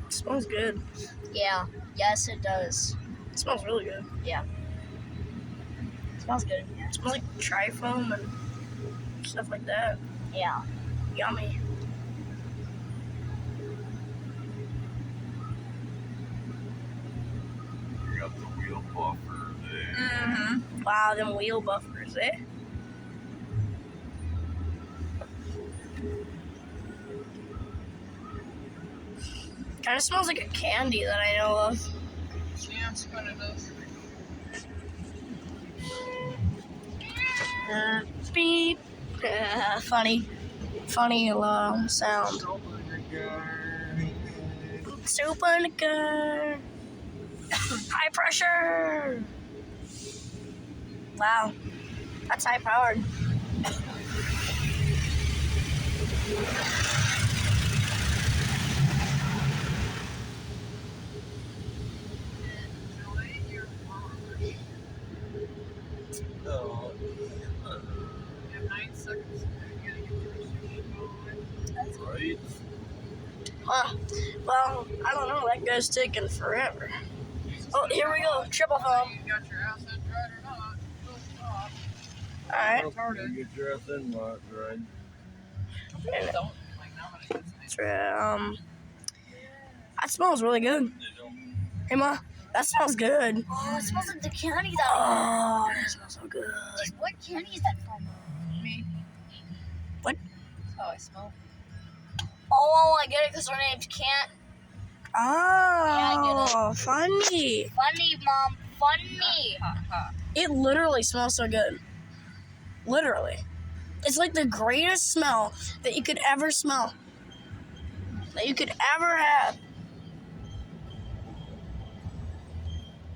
It smells good. Yeah. Yes, it does. It smells really good. Yeah. It smells good. Yeah. It smells like Tri-Foam and stuff like that. Yeah. Yummy. You got the wheel buffer there. Mm-hmm. Wow, them wheel buffers, eh? Kind of smells like a candy that I know of. Yeah, it's kind of does. Beep. Funny sound. Soup in the car. High pressure. Wow, that's high powered. No. You have 9 seconds. You gotta get to the station. Right? Huh. Well, I don't know. That guy's taking forever. Oh, here we go. Triple foam. You got your ass in right or not? You'll stop. All right. You get your ass in lot, right? Don't. Like, now I'm gonna get That smells really good. Hey, Ma, that smells good. Oh, it smells like the candy that. Oh, that smells so good. What candy is that from? me. What? That's how I smell. Oh, I get it because her name's Can't. Oh, funny. Funny, Mom. Funny. Ha ha. It literally smells so good. Literally. It's like the greatest smell that you could ever smell. That you could ever have.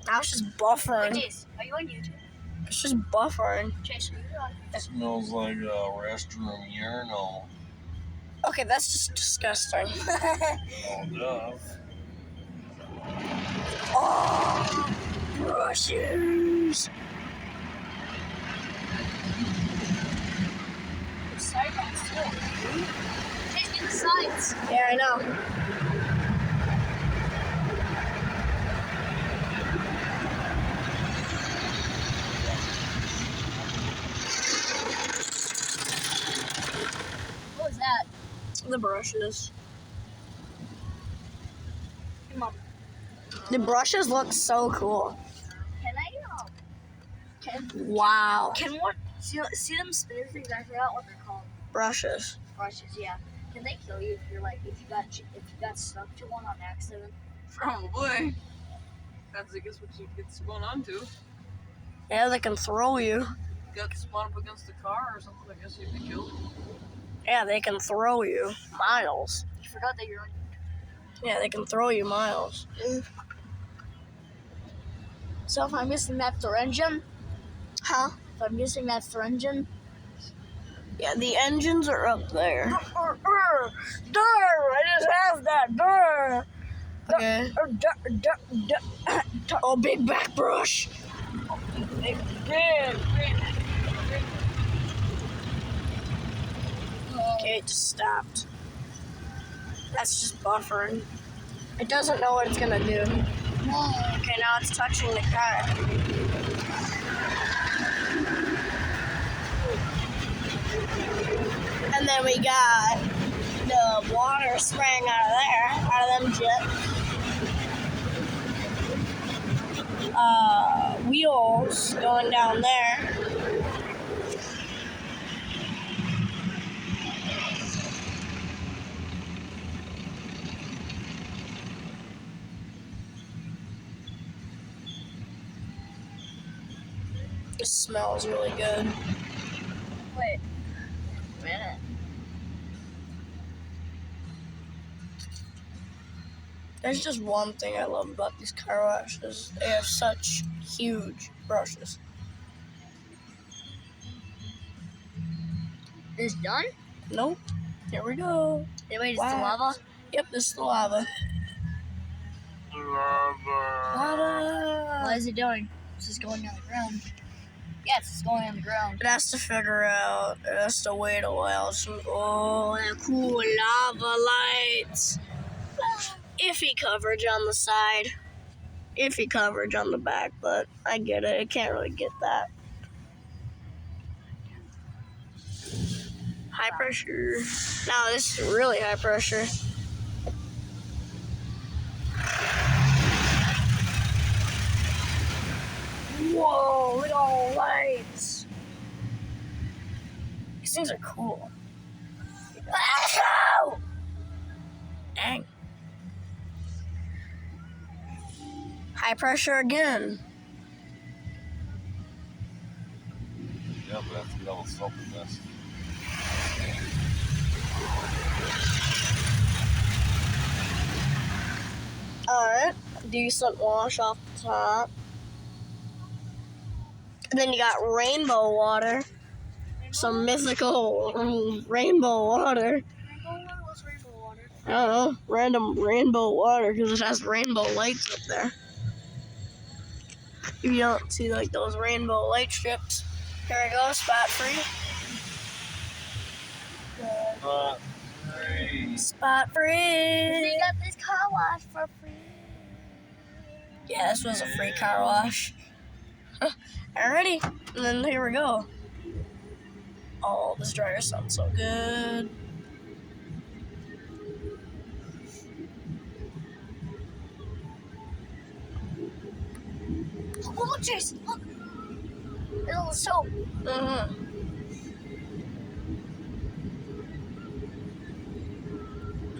Now it's just buffering. Chase, are you on YouTube? It's just buffering. Chase, are you on? It smells like a restroom urinal. Okay, that's just disgusting. Oh, duh. Oh, brushes. Sideburns too. Chase, get the sides. Yeah, I know. What was that? The brushes. Hey, Mom. The brushes look so cool. Can I? Wow. Can what? See them spinning things? I forgot what they're called. Brushes. Brushes, yeah. Can they kill you if you're like if you got stuck to one on accident? Probably. That's, I guess, what you get spun onto. Yeah, they can throw you. Got spun up against the car or something, I guess you'd be killed. Yeah, they can throw you miles. You forgot that you're on. Yeah, they can throw you miles. So if I'm missing that through engine, Huh? if I'm missing that through engine, Yeah, the engines are up there. Durr! I just have that. Durr! Okay. Oh, big back brush. Big. Okay, it just stopped. That's just buffering. It doesn't know what it's gonna do. Okay, now it's touching the car. And then we got the water spraying out of them jets. Wheels going down there. It smells really good. wait a minute. There's just one thing I love about these car washes. They have such huge brushes. This done? Nope. Here we go. Wait, is the lava? Yep, this is the lava. Lava. What is it doing? It's just going on the ground. Yes, it's going on the ground. It has to figure out. It has to wait a while. So, oh, that cool lava lights. iffy coverage on the side, iffy coverage on the back, but I get it. I can't really get that. High pressure. Now this is really high pressure. Whoa, look at all the lights. These things are cool. Ow! Dang. High pressure again. Yeah, but that's get all the stuff in this. Alright, decent wash off the top. And then you got rainbow water. Some mythical rainbow water. What's rainbow water? I don't know, random rainbow water because it has rainbow lights up there. If you don't see like those rainbow light strips, here we go, spot free. Spot They free. got this car wash for free. Yeah, this was a free car wash. Alrighty, and then here we go. Oh, this dryer sounds so good. Oh, look, Jason, look. There's all the soap. Mm-hmm.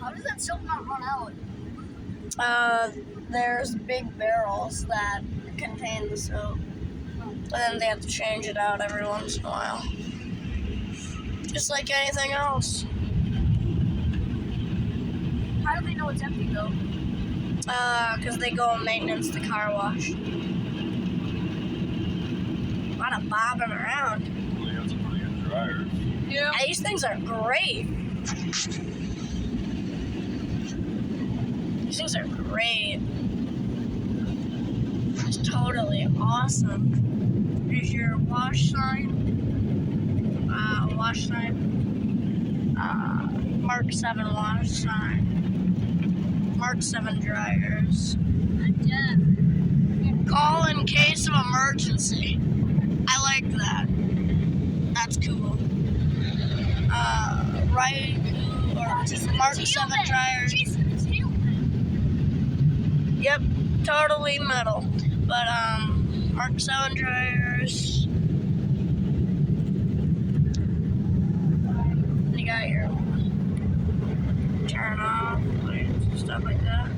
How does that soap not run out? There's big barrels that contain the soap. And then they have to change it out every once in a while. Just like anything else. How do they know it's empty, though? Because they go and maintenance the car wash. A lot of bobbing around. Well, you have some pretty good dryers. Yeah. Yeah, these things are great. These things are great. It's totally awesome. Here's your wash sign. Mark 7 wash sign. Mark 7 dryers. Yeah. Call in case of emergency. I like that. That's cool. Right, or just Mark 7 dryers. Jason, it's Hillman. Yep, totally metal. But, Mark 7 dryers. You got your turn off, lights, stuff like that.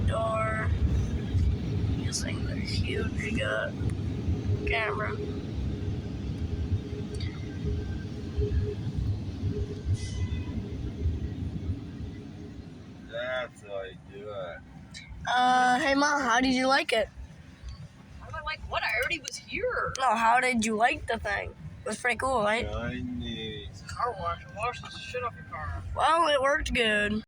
Door. These things are huge. You got camera. That's how you do it. Hey Mom, how did you like it? I'm like, what? I already was here. No, how did you like the thing? It was pretty cool, right? Chinese. Car wash. Wash the shit off your car. Well, it worked good.